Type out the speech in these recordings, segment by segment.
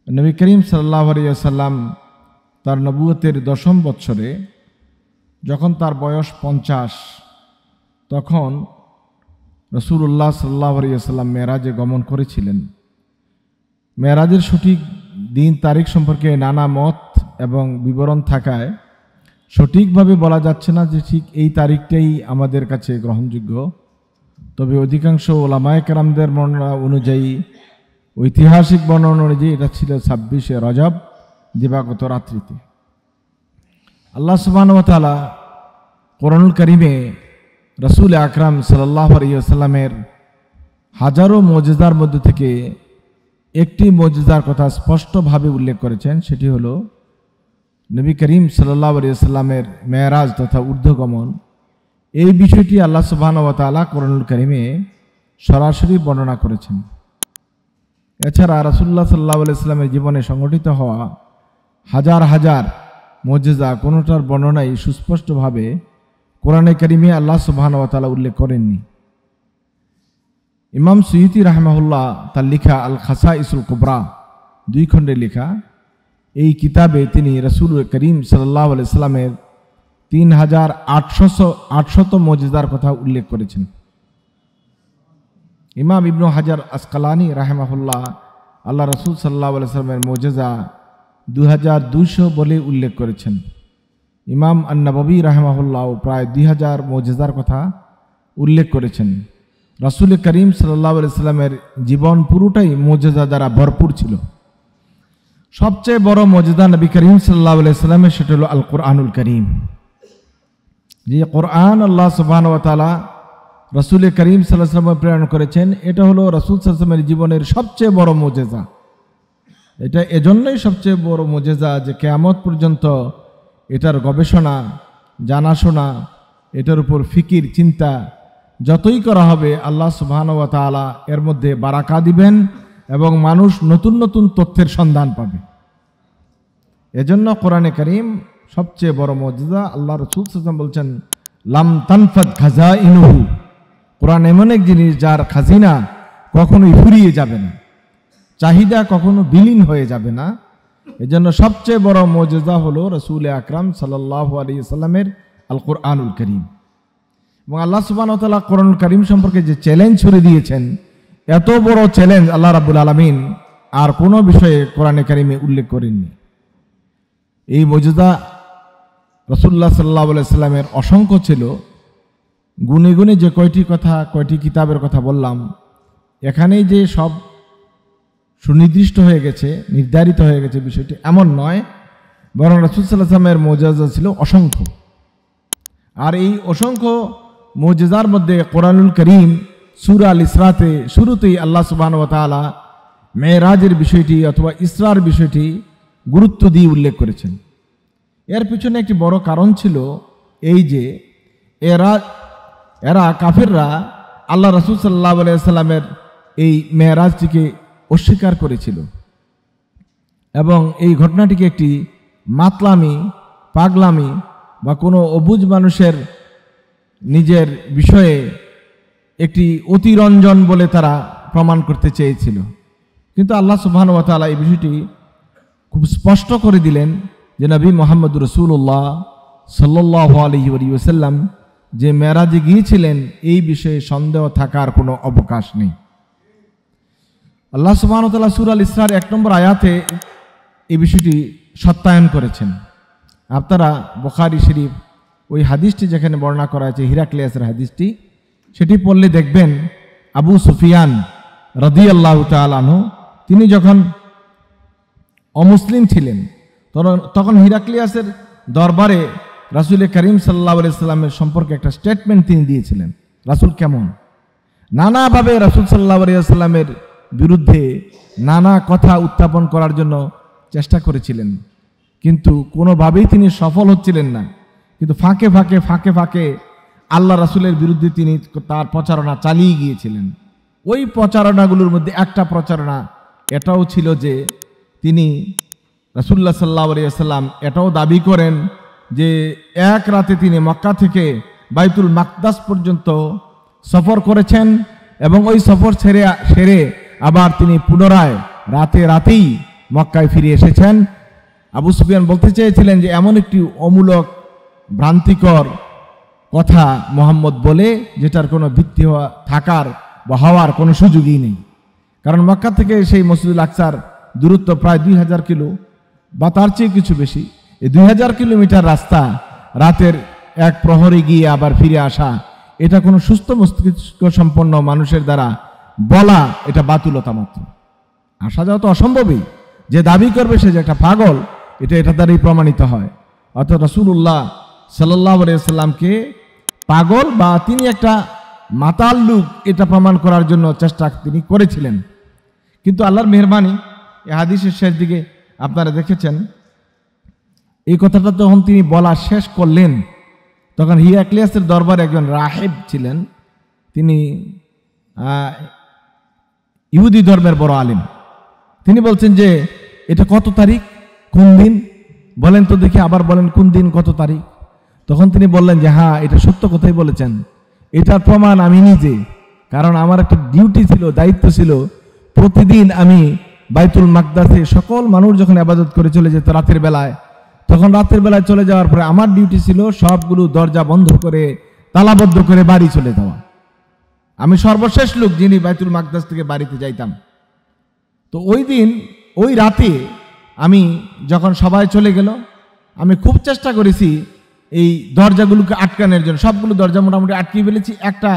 নবী করিম সাল্লাল্লাহু আলাইহি ওয়াসাল্লাম তার নবুয়তের 10ম বৎসরে যখন তার বয়স 50, তখন রাসূলুল্লাহ সাল্লাল্লাহু আলাইহি ওয়াসাল্লাম মেরাজে গমন করেছিলেন। মেরাজের সঠিক দিন তারিখ সম্পর্কে নানা মত এবং বিবরণ থাকায় সঠিকভাবে বলা যাচ্ছে না যে ঠিক এই তারিখটাই আমাদের কাছে গ্রহণযোগ্য। তবে অধিকাংশ ওলামায়ে কেরামদের বর্ণনা অনুযায়ী, ঐতিহাসিক বর্ণনা অনুযায়ী এটা ছিল 26শে রজব দিবাগত রাত্রিতে। আল্লাহ সুবহানাহু ওয়া তাআলা কোরআনুল কারীমে রাসূল আকরাম সাল্লাল্লাহু আলাইহি ওয়াসাল্লামের হাজারো মুজিজার মধ্যে থেকে একটি মুজিজার কথা স্পষ্টভাবে উল্লেখ করেছেন। সেটি হলো নবী করিম সাল্লাল্লাহু আলাইহি ওয়াসাল্লামের মেরাজ তথা ঊর্ধ্বগমন। এই বিষয়টি আল্লাহ সুবহানাহু ওয়া তাআলা কোরআনুল কারীমে সরাসরি বর্ণনা করেছেন। এছাড়া রাসূলুল্লাহ সাল্লাল্লাহু আলাইহি ওয়াসাল্লামের জীবনে সংঘটিত হওয়া হাজার হাজার মুজিজা কোনোটার বর্ণনাই সুস্পষ্টভাবে কোরআনে কারীমে আল্লাহ সুবহানাহু ওয়া তাআলা উল্লেখ করেননি। ইমাম সুয়ুতি রাহিমাহুল্লাহ তার লেখা আল খাসাইসুল কুবরা 2 খণ্ডে লেখা এই কিতাবে তিনি রাসূল করিম সাল্লাল্লাহু আলাইহি ওয়াসাল্লামের 3800 মুজিজার কথা উল্লেখ করেছেন। ইমাম ইবনু হাজার আসকালানি রাহিমাহুল্লাহ আল্লাহ রাসূল সাল্লাল্লাহু আলাইহি ওয়াসাল্লামের মুজিজা 2200 বলে উল্লেখ করেছেন। ইমাম আন-নববী রাহিমাহুল্লাহ প্রায় 2000 মুজিজার কথা উল্লেখ করেছেন। রাসূল করিম সাল্লাল্লাহু আলাইহি ওয়াসাল্লামের জীবন পুরোটাই মুজিজা দ্বারা ভরপুর ছিল। সবচেয়ে বড় মুজিজা নবী করিম সাল্লাল্লাহু আলাইহি ওয়াসাল্লামের সেটা হলো আল কোরআনুল কারীম। যে কোরআন আল্লাহ সুবহানাহু ওয়া তাআলা রাসূল করিম সাল্লাল্লাহু আলাইহি ওয়াসাল্লামকে প্রেরণ করেছেন, এটা হলো রাসূল সাল্লাল্লাহু আলাইহি ওয়াসাল্লামের জীবনের সবচেয়ে বড় মুজিজা। এটা এজন্যই সবচেয়ে বড় মুজিজা যে কিয়ামত পর্যন্ত এটার গবেষণা, জানাশোনা, এটার উপর ফিকির চিন্তা যতই করা হবে, আল্লাহ সুবহানাহু ওয়া তাআলা এর মধ্যে বারাকা দিবেন এবং মানুষ নতুন নতুন তথ্যের সন্ধান পাবে। এজন্য কোরআনে কারীম সবচেয়ে বড় মুজিজা। আল্লাহ রাসূল সাল্লাল্লাহু আলাইহি ওয়াসাল্লাম বলছেন, লাম তানফাদ খাজাইনুহু, কোরআন এমন এক জিনিস যার খাজিনা কখনোই ফুরিয়ে যাবে না, চাহিদা কখনো বিলীন হয়ে যাবে না। এজন্য সবচেয়ে বড় মুজিজা হলো রাসূল আকরাম সাল্লাল্লাহু আলাইহি ওয়াসাল্লামের আল কোরআনুল কারীম। এবং আল্লাহ সুবহানাহু ওয়া তাআলা কোরআনুল কারীম সম্পর্কে যে চ্যালেঞ্জ ছুড়ে দিয়েছেন, এত বড় চ্যালেঞ্জ আল্লাহ রাব্বুল আলামিন আর কোনো বিষয়ে কোরআনে কারীমে উল্লেখ করেননি। এই মুজিজা রাসূলুল্লাহ সাল্লাল্লাহু আলাইহি ওয়াসাল্লামের অসংখ্য ছিল। গুনে গুনে যে কয়টি কিতাবের কথা বললাম, এখানেই যে সব সুনির্দিষ্ট হয়ে গেছে, নির্ধারিত হয়ে গেছে বিষয়টি এমন নয়, বরং রাসূল সাল্লাল্লাহু আলাইহি ওয়াসাল্লামের মুজিজা ছিল অসংখ্য। আর এই অসংখ্য মুজিজার মধ্যে কোরআনুল কারীম সূরা আল ইসরাতে শুরুতেই আল্লাহ সুবহানাহু ওয়া তাআলা মেরাজের বিষয়টি অথবা ইসরার বিষয়টি গুরুত্ব দিয়ে উল্লেখ করেছেন। এর পিছনে একটি বড় কারণ ছিল এই যে এরা কাফেররা আল্লাহ রাসূল সাল্লাল্লাহু আলাইহি ওয়াসাল্লামের এই মেরাজটিকে অস্বীকার করেছিল এবং এই ঘটনাটিকে একটি মাতলামি, পাগলামি বা কোনো অবুঝ মানুষের নিজের বিষয়ে একটি অতিরঞ্জন বলে তারা প্রমাণ করতে চেয়েছিল। কিন্তু আল্লাহ সুবহানাহু ওয়া তাআলা এই বিষয়টি খুব স্পষ্ট করে দিলেন যে নবী মুহাম্মদুর রাসূলুল্লাহ সাল্লাল্লাহু আলাইহি ওয়াসাল্লাম যে মেরাজে গিয়েছিলেন এই বিষয়ে সন্দেহ থাকার কোনো অবকাশ নেই। আল্লাহ সুবহানাহু ওয়া তাআলা সূরা আল ইসরার 1 নম্বর আয়াতে এই বিষয়টি সত্যায়ন করেছেন। আপনারা বুখারী শরীফ ওই হাদিসটি যেখানে বর্ণনা করা আছে, হিরাক্লিয়াসের হাদিসটি, সেটি পড়লে দেখবেন আবু সুফিয়ান রাদিয়াল্লাহু তাআলা আনহু তিনি যখন অমুসলিম ছিলেন তখন হিরাক্লিয়াসের দরবারে রাসূল করিম সাল্লাল্লাহু আলাইহি ওয়াসাল্লামের সম্পর্কে একটা স্টেটমেন্ট তিনি দিয়েছিলেন। রাসূল কেমন, নানাভাবে রাসূল সাল্লাল্লাহু আলাইহি ওয়াসাল্লামের বিরুদ্ধে নানা কথা উত্থাপন করার জন্য চেষ্টা করেছিলেন, কিন্তু কোনোভাবেই তিনি সফল হচ্ছিলেন না। কিন্তু ফাঁকে ফাঁকে আল্লাহ রাসূলের বিরুদ্ধে তিনি তার প্রচারণা চালিয়ে গিয়েছিলেন। ওই প্রচারণাগুলোর মধ্যে একটা প্রচারণা এটাও ছিল যে তিনি রাসূলুল্লাহ সাল্লাল্লাহু আলাইহি ওয়াসাল্লাম এটাও দাবি করেন যে এক রাতে তিনি মক্কা থেকে বাইতুল মাকদাস পর্যন্ত সফর করেছেন এবং ওই সফর সেরে আবার তিনি পুনরায় রাতেই মক্কায় ফিরে এসেছেন। আবু সুফিয়ান বলতে চেয়েছিলেন যে এমন একটি অমূলক ভ্রান্তিকর কথা মোহাম্মদ বলে যেটার কোনো ভিত্তি থাকার বা হওয়ার কোনো সুযোগই নেই। কারণ মক্কা থেকে সেই মসজিদুল আকসার দূরত্ব প্রায় 2000 কিলো বা তার চেয়ে কিছু বেশি। এই 2000 কিলোমিটার রাস্তা রাতের এক প্রহরে গিয়ে আবার ফিরে আসা, এটা কোনো সুস্থ মস্তিষ্ক সম্পন্ন মানুষের দ্বারা বলা এটা বাতুলতা মাত্র। আসা যাওয়া তো অসম্ভবই। যে দাবি করবে সে যে একটা পাগল, এটা দ্বারাই প্রমাণিত হয়। অর্থাৎ রাসূলুল্লাহ সাল্লাল্লাহু আলাইহি সাল্লামকে পাগল বা তিনি একটা মাতাল লোক এটা প্রমাণ করার জন্য চেষ্টা তিনি করেছিলেন। কিন্তু আল্লাহর মেহেরবানি, এই হাদিসের শেষ দিকে আপনারা দেখেছেন, এই কথাটা যখন তিনি বলা শেষ করলেন তখন হিরাক্লিয়াসের দরবারে একজন রাহেব ছিলেন, তিনি ইহুদি ধর্মের বড় আলেম। তিনি বলছেন যে এটা কত তারিখ, কোন দিন বলেন তো দেখি, আবার বলেন কোন দিন কত তারিখ। তখন তিনি বললেন যে হ্যাঁ, এটা সত্য কথাই বলেছেন, এটার প্রমাণ আমি নিজে। কারণ আমার একটা ডিউটি ছিল, দায়িত্ব ছিল, প্রতিদিন আমি বাইতুল মাকদাসে সকল মানুষ যখন ইবাদত করে চলে যেত রাতের বেলায়, তখন রাতের বেলায় চলে যাওয়ার পরে আমার ডিউটি ছিল সবগুলো দরজা বন্ধ করে তালাবদ্ধ করে বাড়ি চলে যাওয়া। আমি সর্বশেষ লোক যিনি বাইতুল মাকদাস থেকে বাড়িতে যাইতাম। তো ওই দিন ওই রাতে আমি যখন সবাই চলে গেল, আমি খুব চেষ্টা করেছি এই দরজাগুলোকে আটকানোর জন্য। সবগুলো দরজা মোটামুটি আটকিয়ে ফেলেছি, একটা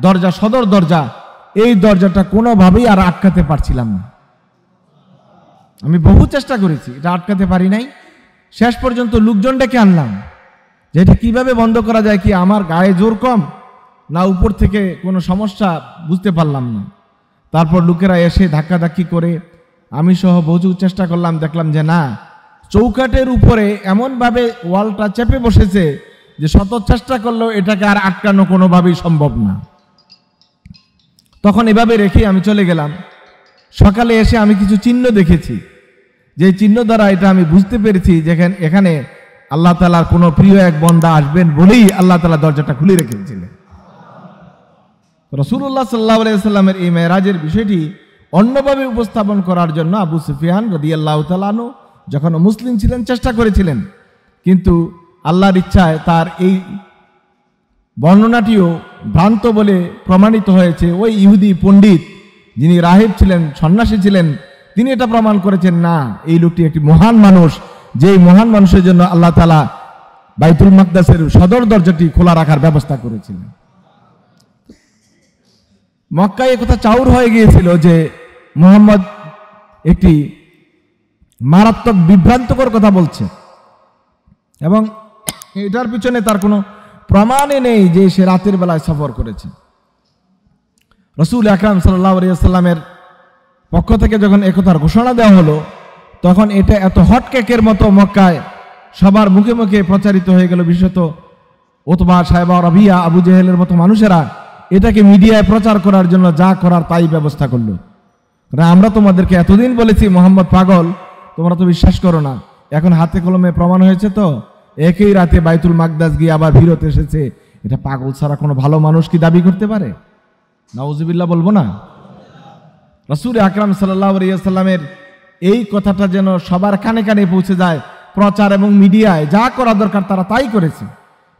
দরজা সদর দরজা, এই দরজাটা কোনোভাবেই আর আটকাতে পারছিলাম না। আমি বহু চেষ্টা করেছি, এটা আটকাতে পারি নাই। শেষ পর্যন্ত লোকজন ডেকে আনলাম যে এটা কিভাবে বন্ধ করা যায়, কি আমার গায়ে জোর কম না উপর থেকে কোনো সমস্যা, বুঝতে পারলাম না। তারপর লোকেরা এসে ধাক্কাধাক্কি করে আমি সহ বহু চেষ্টা করলাম, দেখলাম যে না, চৌকাঠের উপরে এমনভাবে ওয়ালটা চেপে বসেছে যে শত চেষ্টা করলেও এটাকে আর আটকানো কোনোভাবেই সম্ভব না। তখন এভাবে রেখে আমি চলে গেলাম। সকালে এসে আমি কিছু চিহ্ন দেখেছি, যে চিহ্ন দ্বারা এটা আমি বুঝতে পেরেছি যে এখানে আল্লাহ তাআলার কোনো প্রিয় এক বান্দা আসবেন বলেই আল্লাহ তাআলা দরজাটা খুলে রেখেছিলেন। রাসূলুল্লাহ সাল্লাল্লাহু আলাইহি ওয়াসাল্লামের এই মেরাজের বিষয়টি অন্যভাবে উপস্থাপন করার জন্য আবু সুফিয়ান রাদিয়াল্লাহু তাআলা আনহু যখন মুসলিম ছিলেন চেষ্টা করেছিলেন, কিন্তু আল্লাহর ইচ্ছায় তার এই বর্ণনাটিও ভ্রান্ত বলে প্রমাণিত হয়েছে। ওই ইহুদি পণ্ডিত যিনি রাহিব ছিলেন, সন্ন্যাসী ছিলেন, তিনি এটা প্রমাণ করেছেন না, এই লোকটি একটি মহান মানুষ, যেই মহান মানুষের জন্য আল্লাহ তাআলা বাইতুল মাকদাসের সদর দরজাটি খোলা রাখার ব্যবস্থা করেছিলেন। মক্কায় একথা চাউর হয়ে গিয়েছিল যে মুহাম্মদ একটি মারাত্মক বিভ্রান্তকর কথা বলছে, এবং এটার পিছনে তার কোনো প্রমাণই নেই যে সে রাতের বেলায় সফর করেছে। রাসূল আকরাম সাল্লাল্লাহু আলাইহি ওয়াসাল্লামের পক্ষ থেকে যখন একথার ঘোষণা দেওয়া হলো, তখন এটা এত হটকেকের মতো মক্কায় সবার মুখে মুখে প্রচারিত হয়ে গেল। বিশেষত উতবা, সাইবা, রাবিয়া, আবু জেহেলের মতো মানুষেরা এটাকে মিডিয়ায় প্রচার করার জন্য যা করার তাই ব্যবস্থা করলো। আমরা তোমাদেরকে এতদিন বলেছি মোহাম্মদ পাগল, তোমরা তো বিশ্বাস করো না। এখন হাতে কলমে প্রমাণ হয়েছে, তো একই রাতে বাইতুল মাকদাস গিয়ে আবার ফিরত এসেছে। এটা পাগল ছাড়া কোনো ভালো মানুষ কি দাবি করতে পারে? নাউজুবিল্লাহ বলবো না? রাসূল আকরাম সাল্লাল্লাহু আলাইহি ওয়াসাল্লামের এই কথাটা যেন সবার কানে কানে পৌঁছে যায়, প্রচার এবং মিডিয়ায় যা করা দরকার তারা তাই করেছে।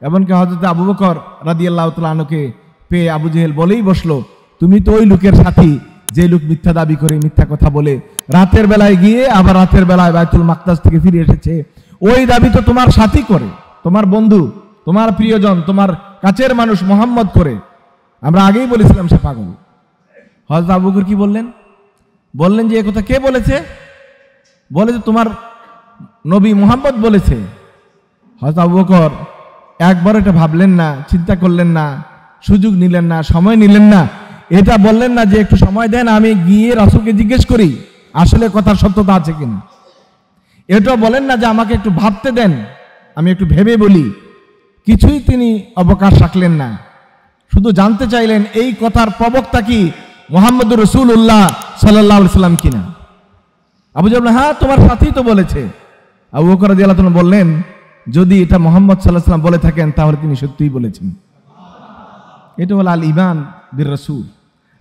এমনকি হযরত আবু বকর রাদিয়াল্লাহু তাআলা আনহুকে পেয়ে আবু জেহেল বলেই বসলো, তুমি তো ওই লোকের সাথী যে লোক মিথ্যা দাবি করে, মিথ্যা কথা বলে রাতের বেলায় গিয়ে আবার রাতের বেলায় বাইতুল মাকদাস থেকে ফিরে এসেছে। ওই দাবি তো তোমার সাথী করে, তোমার বন্ধু, তোমার প্রিয়জন, তোমার কাছের মানুষ মুহাম্মদ করে। আমরা আগেই বলেছিলাম সে পাগল। হযরত আবু বকর কি বললেন? বললেন যে একথা কে বলেছে? বলে যে তোমার নবী মুহাম্মদ বলেছে। হযরত আবু বকর একবার এটা ভাবলেন না, চিন্তা করলেন না, সুযোগ নিলেন না, সময় নিলেন না। এটা বললেন না যে একটু সময় দেন, আমি গিয়ে রাসূলকে জিজ্ঞেস করি আসলে কথার সত্যতা আছে কিনা। এটা বলেন না যে আমাকে একটু ভাবতে দেন, আমি একটু ভেবে বলি। কিছুই তিনি অবকাশ রাখলেন না, শুধু জানতে চাইলেন এই কথার প্রবক্তা কি মুহাম্মদুর রাসূলুল্লাহ সাল্লাল্লাহু আলাইহি ওয়াসাল্লাম কিনা। আবু জেহেল হ্যাঁ তোমার সাথী তো বলেছে। আবু বকর রাদিয়াল্লাহু তাআলা বললেন, যদি এটা মুহাম্মদ সাল্লাল্লাহু আলাইহি ওয়াসাল্লাম বলে থাকেন তাহলে তিনি সত্যিই বলেছেন। এটা হলো আল ঈমান বির রাসূল।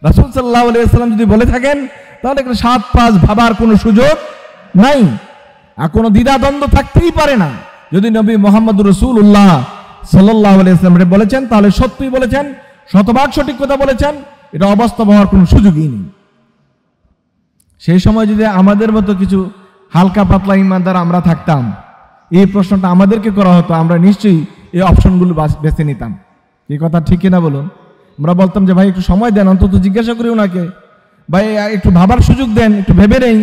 রাসূল সাল্লাল্লাহু আলাইহি ওয়াসাল্লাম যদি বলে থাকেন তাহলে 7-5 ভাবার কোনো সুযোগ নাই, আর কোনো দ্বিধাদ্বন্দ্ব থাকতেই পারে না। যদি নবী মোহাম্মদ রাসূলুল্লাহ সাল্লাল্লাহু আলাইহি ওয়াসাল্লাম বলেছেন তাহলে সত্যই বলেছেন, শতভাগ সঠিক কথা বলেছেন, এটা অবাস্তব হওয়ার কোনো সুযোগই নেই। সেই সময় যদি আমাদের মতো কিছু হালকা পাতলা ইমানদার আমরা থাকতাম, এই প্রশ্নটা আমাদেরকে করা হতো, আমরা নিশ্চয়ই এই অপশনগুলো বেছে নিতাম। এই কথা ঠিক কিনা বলুন? আমরা বলতাম যে ভাই একটু সময় দেন, অন্তত জিজ্ঞাসা করি ওনাকে, ভাই একটু ভাবার সুযোগ দেন, একটু ভেবে নেই,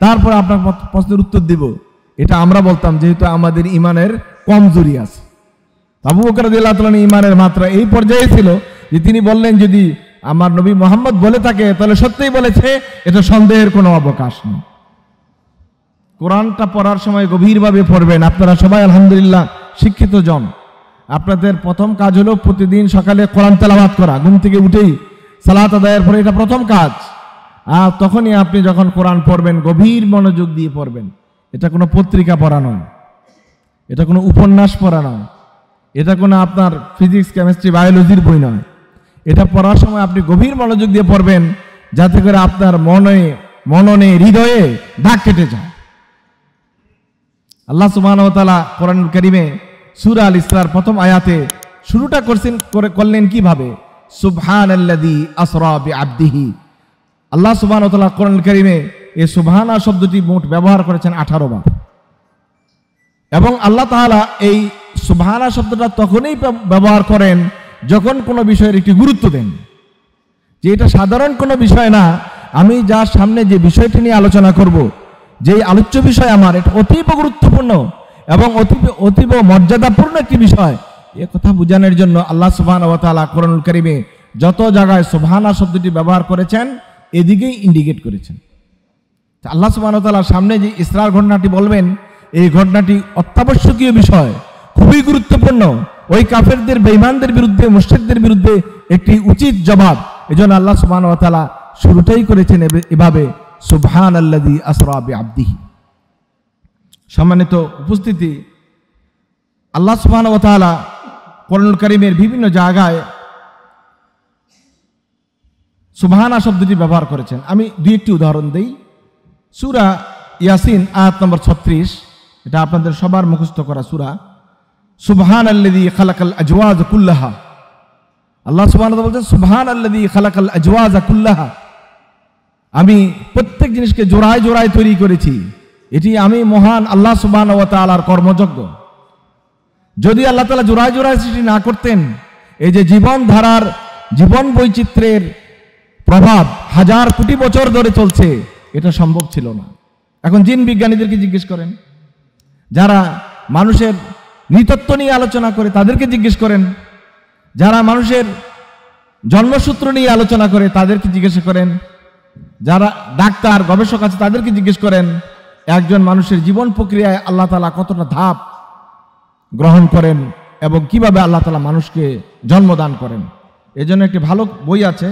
তারপর আপনার প্রশ্নের উত্তর দিব। এটা আমরা বলতাম, যেহেতু আমাদের ইমানের কমজোরি আছে। আবু বকর রাদিয়াল্লাহু তাআলা ইমানের মাত্রা এই পর্যায়ে ছিল যে তিনি বললেন, যদি আমার নবী মুহাম্মদ বলে থাকে তাহলে সত্যিই বলেছে, এটা সন্দেহের কোনো অবকাশ নেই। কোরআনটা পড়ার সময় গভীরভাবে পড়বেন। আপনারা সবাই আলহামদুলিল্লাহ শিক্ষিত জন, আপনাদের প্রথম কাজ হলো প্রতিদিন সকালে কোরআন তেলাওয়াত করা, ঘুম থেকে উঠেই সালাত আদায়ের পরে, এটা প্রথম কাজ। আর তখনই আপনি যখন কোরআন পড়বেন গভীর মনোযোগ দিয়ে পড়বেন। এটা কোনো পত্রিকা পড়া নয়, এটা কোনো উপন্যাস পড়া নয়, এটা কোনো আপনার ফিজিক্স কেমিস্ট্রি বায়োলজির বই নয়। এটা পড়ার সময় আপনি গভীর মনোযোগ দিয়ে পড়বেন, যাতে করে আপনার মননে হৃদয়ে দাগ কেটে যায়। আল্লাহ সুবহানাহু ওয়া তাআলা কোরআনুল কারীমে সূরা আল ইসরার প্রথম আয়াতে শুরুটা করলেন কিভাবে? সুবহানাল্লাযী আসরা বিআবদিহি। আল্লাহ সুবহানাহু ওয়া তাআলা কোরআনুল কারীমে এই সুবহানা শব্দটি মোট ব্যবহার করেছেন 18 বার। এবং আল্লাহ তাআলা এই সুবহানা শব্দটা তখনই ব্যবহার করেন যখন কোনো বিষয়ের একটি গুরুত্ব দেন, যে এটা সাধারণ কোনো বিষয় না, আমি যার সামনে যে বিষয়টি নিয়ে আলোচনা করব, যে আলোচ্য বিষয় আমার, এটা অতীব গুরুত্বপূর্ণ এবং অতীব মর্যাদাপূর্ণ একটি বিষয়। এ কথা বোঝানোর জন্য আল্লাহ সুবহানাহু ওয়া তাআলা কোরআনুল কারীমে যত জায়গায় সুবহানা শব্দটি ব্যবহার করেছেন এদিকেই ইন্ডিকেট করেছেন। আল্লাহ সুবহানাহু ওয়া তাআলার সামনে যে ইসরার ঘটনাটি বলবেন, এই ঘটনাটি অত্যাবশ্যকীয় বিষয়, খুবই গুরুত্বপূর্ণ। ওই কাফেরদের, বেঈমানদের বিরুদ্ধে, মুশরিকদের বিরুদ্ধে একটি উচিত জবাব। এজন্য আল্লাহ সুবহানাহু ওয়া তাআলা শুরুটাই করেছেন এভাবে, সুবহানাল্লাযী আসরা বিআবদিহি। সম্মানিত উপস্থিতি, আল্লাহ সুবহানাহু ওয়া তাআলা কোরআনুল কারীমের বিভিন্ন জায়গায় সুবহানা শব্দটি ব্যবহার করেছেন। আমি দুই একটি উদাহরণ দেই। সূরা ইয়াসিন আয়াত নম্বর 36, এটা আপনাদের সবার মুখস্থ করা সূরা। সুবহানাল্লাযী খালাকাল আজওয়াজ কুল্লাহা। আল্লাহ সুবহানাহু ওয়া তাআলা বলছেন, সুবহানাল্লাযী খালাকাল আজওয়াজ কুল্লাহা। আমি প্রত্যেক জিনিসকে জোড়ায় জোড়ায় তৈরি করেছি। এটি আমি মহান আল্লাহ সুবহানাহু ওয়া তাআলার কর্মযজ্ঞ। যদি আল্লাহ তাআলা জোড়ায় জোড়ায় সৃষ্টি না করতেন, এই যে জীবনধারার, জীবন বৈচিত্র্যের প্রভাব হাজার কোটি বছর ধরে চলছে, এটা সম্ভব ছিল না। এখন জিন বিজ্ঞানীদেরকে জিজ্ঞেস করেন, যারা মানুষের নৃতত্ব নিয়ে আলোচনা করে তাদেরকে জিজ্ঞেস করেন, যারা মানুষের জন্মসূত্র নিয়ে আলোচনা করে তাদেরকে জিজ্ঞেস করেন, যারা ডাক্তার গবেষক আছে তাদেরকে জিজ্ঞেস করেন, একজন মানুষের জীবন প্রক্রিয়ায় আল্লাহ তাআলা কতটা ধাপ গ্রহণ করেন এবং কিভাবে আল্লাহ তাআলা মানুষকে জন্মদান করেন। এজন্য একটি ভালো বই আছে,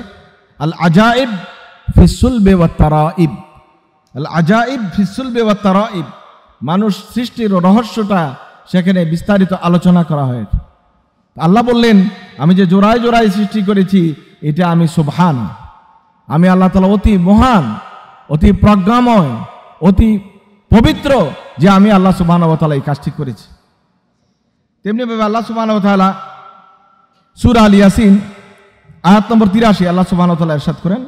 আল আজাইব ফিস সুলবি ওয়াত তারাইব। আল আজাইব ফিস সুলবি ওয়াত তারাইব, মানুষ সৃষ্টির রহস্যটা সেখানে বিস্তারিত আলোচনা করা হয়েছে। আল্লাহ বললেন, আমি যে জোড়ায় জোড়ায় সৃষ্টি করেছি, এটা আমি সুবহান, আমি আল্লাহ তাআলা অতি মহান, অতি প্রজ্ঞাময়, অতি পবিত্র, যে আমি আল্লাহ সুবহানাহু ওয়া তাআলা এই কাজটি করেছি। তেমনিভাবে আল্লাহ সুবহানাহু ওয়া তাআলা সূরা আল ইয়াসিন আয়াত নম্বর 83 আল্লাহ সুবহানাহু ওয়া তাআলা ইরশাদ করেন,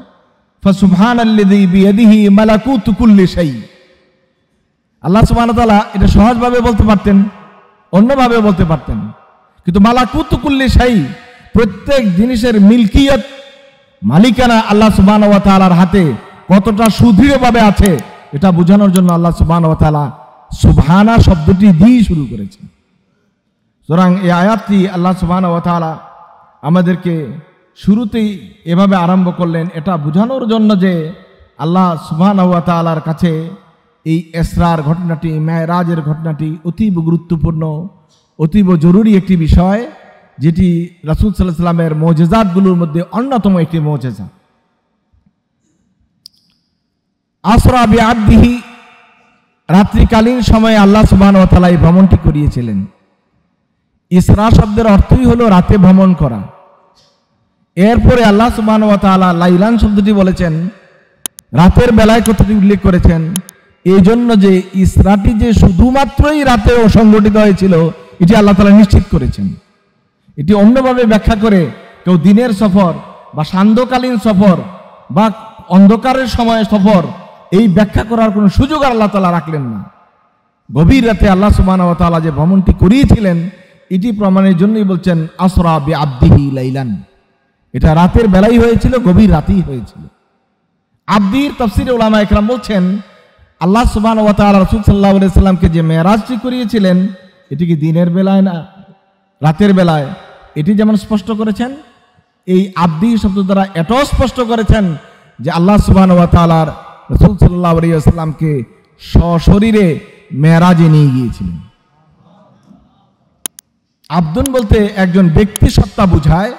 ফাসুবহানাল্লাযী বিয়াদিহি মালাকুতু কুল্লি শাই। আল্লাহ সুবহানাহু ওয়া তাআলা এটা সহজভাবে বলতে পারতেন, অন্যভাবে বলতে পারতেন, কিন্তু মালাকুতু কুল্লি শাই, প্রত্যেক জিনিসের মিলকিয়ত, মালিকানা আল্লাহ সুবহানাহু ওয়া তাআলার হাতে কতটা সুদৃঢ়ভাবে আছে, এটা বোঝানোর জন্য আল্লাহ সুবহানাহু ওয়া তাআলা সুবহানা শব্দটি দিয়ে শুরু করেছেন। সুতরাং এই আয়াতটি আল্লাহ সুবহানাহু ওয়া তাআলা আমাদেরকে শুরুতেই এভাবে আরম্ভ করলেন, এটা বোঝানোর জন্য যে আল্লাহ সুবহানাহু ওয়া তাআলার কাছে এই ইসরার ঘটনাটি, মেরাজের ঘটনাটি অতীব গুরুত্বপূর্ণ, অতীব জরুরি একটি বিষয়, যেটি রাসূল সাল্লাল্লাহু আলাইহি ওয়াসাল্লামের মুজিজাতগুলোর মধ্যে অন্যতম একটি মুজিজা। আসরা বিআবদিহি, রাত্রিকালীন সময়ে আল্লাহ সুবহানাহু ওয়া তাআলা এই ভ্রমণটি করিয়েছিলেন। ইসরা শব্দের অর্থই হলো রাতে ভ্রমণ করা। এরপরে আল্লাহ সুবহানাহু ওয়া তাআলা লাইলান শব্দটি বলেছেন, রাতের বেলায় কথাটি উল্লেখ করেছেন, এই জন্য যে ইসরাটি যে শুধুমাত্রই রাতে সংগঠিত হয়েছিল এটি আল্লাহ তাআলা নিশ্চিত করেছেন। এটি অন্যভাবে ব্যাখ্যা করে কেউ দিনের সফর বা সান্ধ্যকালীন সফর বা অন্ধকারের সময় সফর এই ব্যাখ্যা করার কোনো সুযোগ আল্লাহ তাআলা রাখলেন না। গভীর রাতে আল্লাহ সুবহানাহু ওয়া তাআলা যে ভ্রমণটি করিয়েছিলেন এটি প্রমাণের জন্যই বলছেন আসরা বি আবদিহি লাইলান, এটা রাতের বেলাই হয়েছিল, গভীর রাতেই হয়েছিল। আবদির তাফসীরে উলামা ইকরাম বলছেন আল্লাহ সুবহানাহু ওয়া তাআলা রাসূল সাল্লাল্লাহু আলাইহি সাল্লামকে যে মেরাজটি করিয়েছিলেন এটি কি দিনের বেলায় না রাতের বেলায়, এটি যেমন স্পষ্ট করেছেন এই আবদি শব্দ দ্বারা এটাও স্পষ্ট করেছেন যে আল্লাহ সুবহানাহু ওয়া তাআলার রাসূল সাল্লাল্লাহু আলাইহি ওয়াসাল্লামকে সশরীরে মেরাজে নিয়ে গিয়েছিলেন। আব্দুন বলতে একজন ব্যক্তি সত্তা বোঝায়।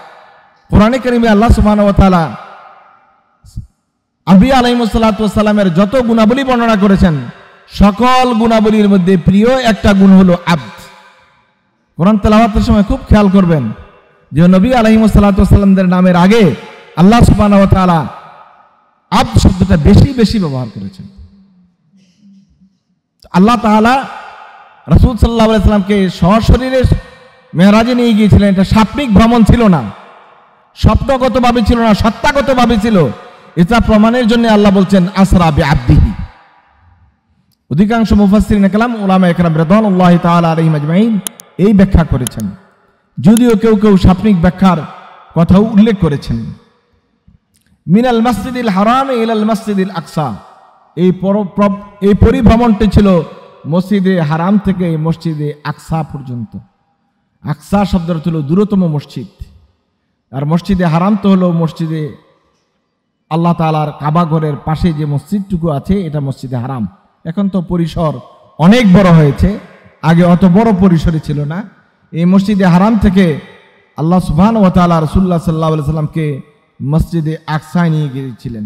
কোরআনে কারিমে আল্লাহ সুবহানাহু ওয়া তাআলা আম্বিয়া আলাইহিস সালাতু ওয়াস সালামের যত গুণাবলী বর্ণনা করেছেন সকল গুণাবলীর মধ্যে প্রিয় একটা গুণ হলো আব্দ। কোরআন তেলাওয়াতের সময় খুব খেয়াল করবেন যে নবী আলাইহিস সালাতু ওয়াস সালামদের নামের আগে আল্লাহ সুবহানাহু ওয়া তাআলা আব্দ শব্দটা বেশি বেশি ব্যবহার করেছেন। আল্লাহ তাআলা রাসূল সাল্লাল্লাহু আলাইহি সাল্লামকে সশরীরে মেরাজে নিয়ে গিয়েছিলেন। এটা সাপ্তাহিক ভ্রমণ ছিল না, স্বপ্নগতভাবে ছিল না, সত্তাগতভাবে ছিল। এটা প্রমাণের জন্য আল্লাহ বলছেন আসরা বি আবদিহি। অধিকাংশ মুফাসসিরিন কালাম উলামা ইকরাম রাদিয়াল্লাহু তাআলা আলাইহিম আজমাইন এই ব্যাখ্যা করেছেন, যদিও কেউ কেউ সাপ্তাহিক ব্যাখ্যার কথাও উল্লেখ করেছেন। মিনাল মসজিদিল হারাম ইলাল মসজিদিল আকসা, এই পরিভ্রমণটি ছিল মসজিদে হারাম থেকে মসজিদে আকসা পর্যন্ত। আকসা শব্দের অর্থ হলো দূরতম মসজিদ, আর মসজিদে হারাম তো হলো মসজিদে আল্লাহ তাআলার কাবা ঘরের পাশে যে মসজিদটুকু আছে এটা মসজিদে হারাম। এখন তো পরিসর অনেক বড় হয়েছে, আগে অত বড় পরিসরে ছিল না। এই মসজিদে হারাম থেকে আল্লাহ সুবহানাহু ওয়া তাআলা রাসূলুল্লাহ সাল্লাল্লাহু আলাইহি সাল্লামকে মসজিদে আকসায় নিয়ে গিয়েছিলেন।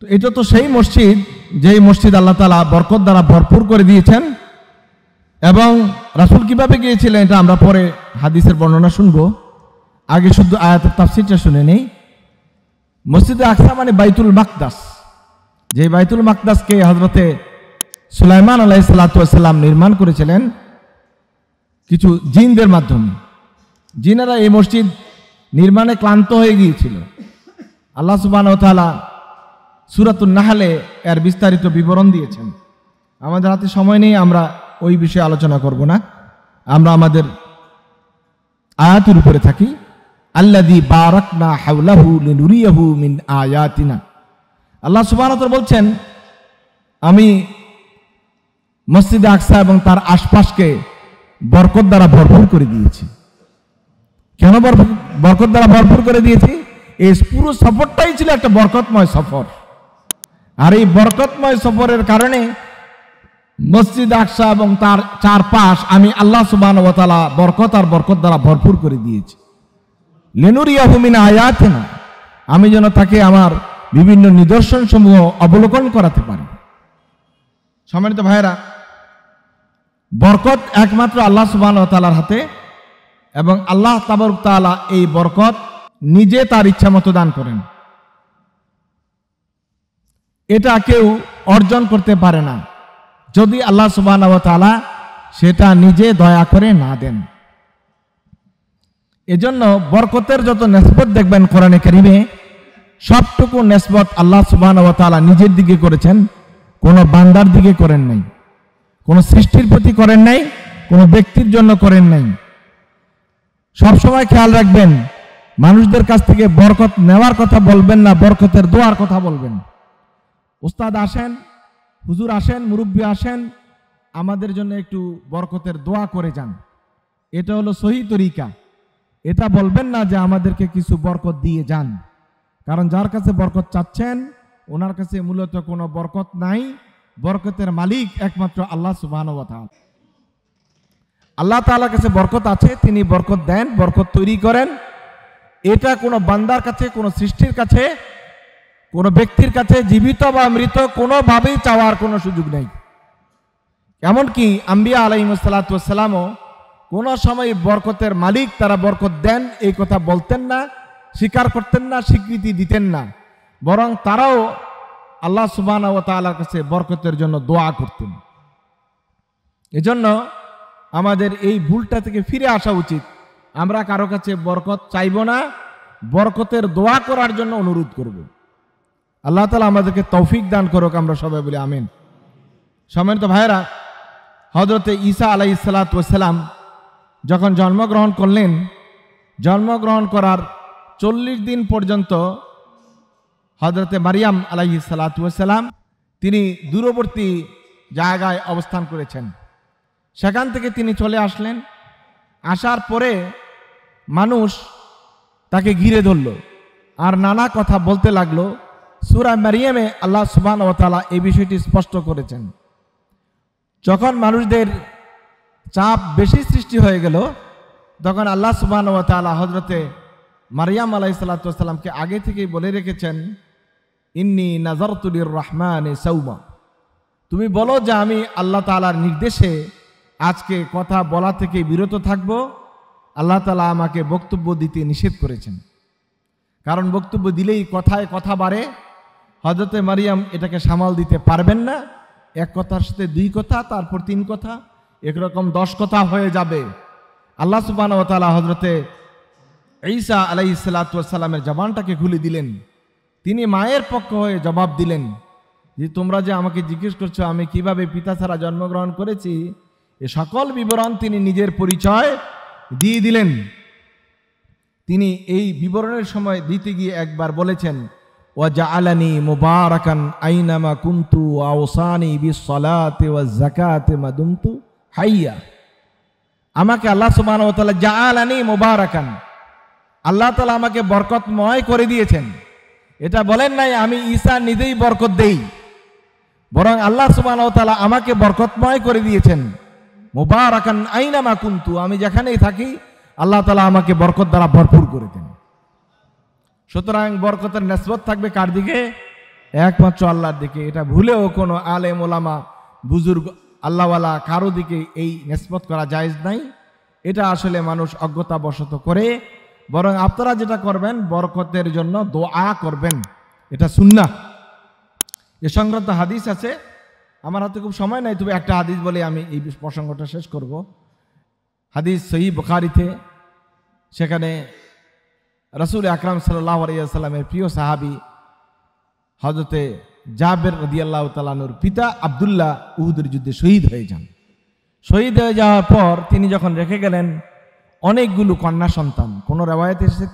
তো এটা তো সেই মসজিদ যেই মসজিদ আল্লাহ তাআলা বরকত দ্বারা ভরপুর করে দিয়েছেন। এবং রাসূল কিভাবে গিয়েছিলেন এটা আমরা পরে হাদিসের বর্ণনা শুনবো, আগে শুধু আয়াতের তাফসীরটা শুনে নেই। মসজিদে আকসা মানে বাইতুল মাকদাস, যে বাইতুল মাকদাসকে হযরতে সুলাইমান আলাইহিস সালাতু ওয়াস সালাম নির্মাণ করেছিলেন কিছু জিনদের মাধ্যমে। জিনেরা এই মসজিদ নির্মাণে ক্লান্ত হয়ে গিয়েছিল। আল্লাহ সুবহানাহু ওয়া তাআলা সূরাতুন নাহলে এর বিস্তারিত বিবরণ দিয়েছেন। আমাদের হাতে সময় নেই, আমরা ওই বিষয়ে আলোচনা করব না, আমরা আমাদের আয়াতের উপরে থাকি। আল্লাযী বারাকনা হাওলাহু লিনুরিয়াহু মিন আয়াতিনা। আল্লাহ সুবহানাহু ওয়া তাআলা বলছেন আমি মসজিদে আকসা এবং তার আশপাশকে বরকত দ্বারা ভরপুর করে দিয়েছি। কেন বরকত দ্বারা ভরপুর করে দিয়েছি? এই পুরো সফরটাই ছিল একটা বরকতময় সফর, আর এই বরকতময় সফরের কারণে মসজিদ আকসা এবং তার চারপাশ আমি আল্লাহ সুবহানাহু ওয়া তাআলা বরকত আর বরকত দ্বারা ভরপুর করে দিয়েছি। লিনুরিয়াহু মিন আয়াতিনা, আমি যেন তাকে আমার বিভিন্ন নিদর্শন সমূহ অবলোকন করাতে পারি। সম্মানিত ভাইয়েরা, বরকত একমাত্র আল্লাহ সুবহানাহু ওয়া তাআলার হাতে, এবং আল্লাহ তাবারক তাআলা এই বরকত নিজে তার ইচ্ছা মতো দান করেন। এটা কেউ অর্জন করতে পারে না যদি আল্লাহ সুবহানাহু ওয়া তাআলা সেটা নিজে দয়া করে না দেন। এজন্য বরকতের যত নিসবত দেখবেন কোরআনে কারিমে সবটুকু নিসবত আল্লাহ সুবহানাহু ওয়া তাআলা নিজের দিকে করেছেন, কোনো বান্দার দিকে করেন নাই, কোনো সৃষ্টির প্রতি করেন নাই, কোনো ব্যক্তির জন্য করেন নাই। সবসময় খেয়াল রাখবেন মানুষদের কাছ থেকে বরকত নেওয়ার কথা বলবেন না, বরকতের দোয়ার কথা বলবেন। উস্তাদ আসেন, হুজুর আসেন, মুরব্বী আসেন, আমাদের জন্য একটু বরকতের দোয়া করে যান, এটা হলো সহি তরিকা। এটা বলবেন না যে আমাদেরকে কিছু বরকত দিয়ে যান, কারণ যার কাছে বরকত চাচ্ছেন ওনার কাছে মূলত কোনো বরকত নাই। বরকতের মালিক একমাত্র আল্লাহ সুবহানাহু ওয়া তাআলা। আল্লাহ তাআলার কাছে বরকত আছে, তিনি বরকত দেন, বরকত তৈরি করেন। এটা কোনো বান্দার কাছে, কোনো সৃষ্টির কাছে, কোনো ব্যক্তির কাছে জীবিত বা মৃত কোনোভাবেই চাওয়ার কোনো সুযোগ নেই। এমনকি আম্বিয়া আলাইহিস সালাতু ওয়াস সালামও কোনো সময় বরকতের মালিক, তারা বরকত দেন এই কথা বলতেন না, স্বীকার করতেন না, স্বীকৃতি দিতেন না, বরং তারাও আল্লাহ সুবহানাহু ওয়া তাআলার কাছে বরকতের জন্য দোয়া করতেন। এজন্য আমাদের এই ভুলটা থেকে ফিরে আসা উচিত। আমরা কারো কাছে বরকত চাইব না, বরকতের দোয়া করার জন্য অনুরোধ করব। আল্লাহ তাআলা আমাদেরকে তৌফিক দান করুক, আমরা সবাই বলি আমিন। সম্মানিত ভাইরা, হযরতে ঈসা আলাইহিস সালাতু ওয়াস সালাম যখন জন্মগ্রহণ করলেন, জন্মগ্রহণ করার 40 দিন পর্যন্ত হযরতে মারিয়াম আলাইহিস সালাতু ওয়াস সালাম তিনি দূরবর্তী জায়গায় অবস্থান করেছেন। সেখান থেকে তিনি চলে আসলেন। আসার পরে মানুষ তাকে ঘিরে ধরল আর নানা কথা বলতে লাগলো। সূরা মারিয়ামে আল্লাহ সুবহানাহু ওয়া তাআলা এই বিষয়টি স্পষ্ট করেছেন। যখন মানুষদের চাপ বেশি সৃষ্টি হয়ে গেল, তখন আল্লাহ সুবহানাহু ওয়া তাআলা হযরতে মারিয়াম আলাইহিস সালাতু ওয়াস সালামকে আগে থেকেই বলে রেখেছেন, ইন্নী নাযারতু লির-রাহমানি সাওমা, তুমি বলো যে আমি আল্লাহ তাআলার নির্দেশে আজকে কথা বলা থেকে বিরত থাকব। আল্লাহ তাআলা আমাকে বক্তব্য দিতে নিষেধ করেছেন, কারণ বক্তব্য দিলেই কথায় কথা বাড়ে। হযরতে মারিয়াম এটাকে সামাল দিতে পারবেন না। এক কথার সাথে 2 কথা, তারপর 3 কথা, একরকম 10 কথা হয়ে যাবে। আল্লাহ সুবহানাহু ওয়া তাআলা হযরতে ঈসা আলাইহিস সালাতু ওয়াস সালামের জবানটাকে খুলে দিলেন। তিনি মায়ের পক্ষ হয়ে জবাব দিলেন যে তোমরা যে আমাকে জিজ্ঞেস করছো আমি কিভাবে পিতা ছাড়া জন্মগ্রহণ করেছি, এ সকল বিবরণ তিনি নিজের পরিচয় দিয়ে দিলেন। তিনি এই বিবরণের সময় দিতে গিয়ে একবার বলেছেন, ওয়াজআলানি মুবারাকান আইনামা কুনতু আওসানি বিস-সালাতি ওয়াজ-যাকাতি মা দুমতু হাইয়া। আমাকে আল্লাহ সুবহানাহু ওয়া তাআলা জাআলানি মুবারাকান, আল্লাহ তাআলা আমাকে বরকতময় করে দিয়েছেন। এটা বলেন নাই আমি ঈসা নিজেই বরকত দেই, বরং আল্লাহ সুবহানাহু ওয়া তাআলা আমাকে বরকতময় করে দিয়েছেন। মুবারাকান আইনামা কুনতু, আমি যেখানেই থাকি আল্লাহ তাআলা আমাকে বরকত দ্বারা ভরপুর করে দেন। সুতরাং বরকতের নিসবত থাকবে কার দিকে? একমাত্র আল্লাহর দিকে। এটা ভুলেও কোনো আলেম ওলামা বুজুর্গ আল্লাহওয়ালা কারো দিকে এই নিসবত করা জায়েজ নাই। এটা আসলে মানুষ অজ্ঞতাবশত করে। বরং আপনারা যেটা করবেন, বরকতের জন্য দোয়া করবেন, এটা সুন্নাহ। এ সংক্রান্ত হাদিস আছে, আমার হাতে খুব সময় নাই, তবে একটা হাদিস বলে আমি এই প্রসঙ্গটা শেষ করব। হাদিস সহিহ বুখারীতে, সেখানে রাসূল আকরাম সাল্লাল্লাহু আলাইহি ওয়াসাল্লামের প্রিয় সাহাবী হযরতে জাবের রাদিয়াল্লাহু তাআলা আনহুর পিতা আব্দুল্লাহ উহুদের যুদ্ধে শহীদ হয়ে যান। শহীদ হয়ে যাওয়ার পর তিনি যখন রেখে গেলেন অনেকগুলো কন্যা সন্তান, কোনো রেওয়ায়েতে এসেছে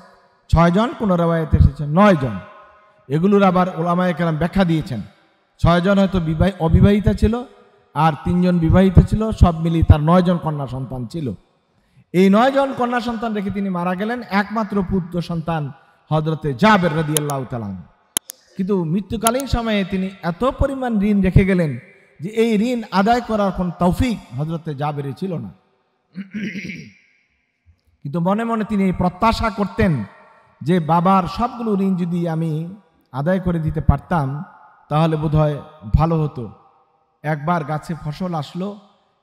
6 জন, কোনো রেওয়ায়েতে এসেছে 9 জন। এগুলোর আবার ওলামায়ে কেরাম ব্যাখ্যা দিয়েছেন। 6 জন হয়তো অবিবাহিতা ছিল আর 3 জন বিবাহিত ছিল, সব মিলিয়ে তার 9 জন কন্যা সন্তান ছিল। এই 9 জন কন্যা সন্তান রেখে তিনি মারা গেলেন। একমাত্র পুত্র সন্তান হযরতে জাবের রাদিয়াল্লাহু তাআলা। কিন্তু মৃত্যুকালীন সময়ে তিনি এত পরিমাণ ঋণ রেখে গেলেন যে এই ঋণ আদায় করার কোন তৌফিক হযরতে জাবেরের ছিল না। কিন্তু মনে মনে তিনি এই প্রত্যাশা করতেন যে বাবার সবগুলো ঋণ যদি আমি আদায় করে দিতে পারতাম তাহলে বোধহয় ভালো হতো। একবার গাছে ফসল আসলো,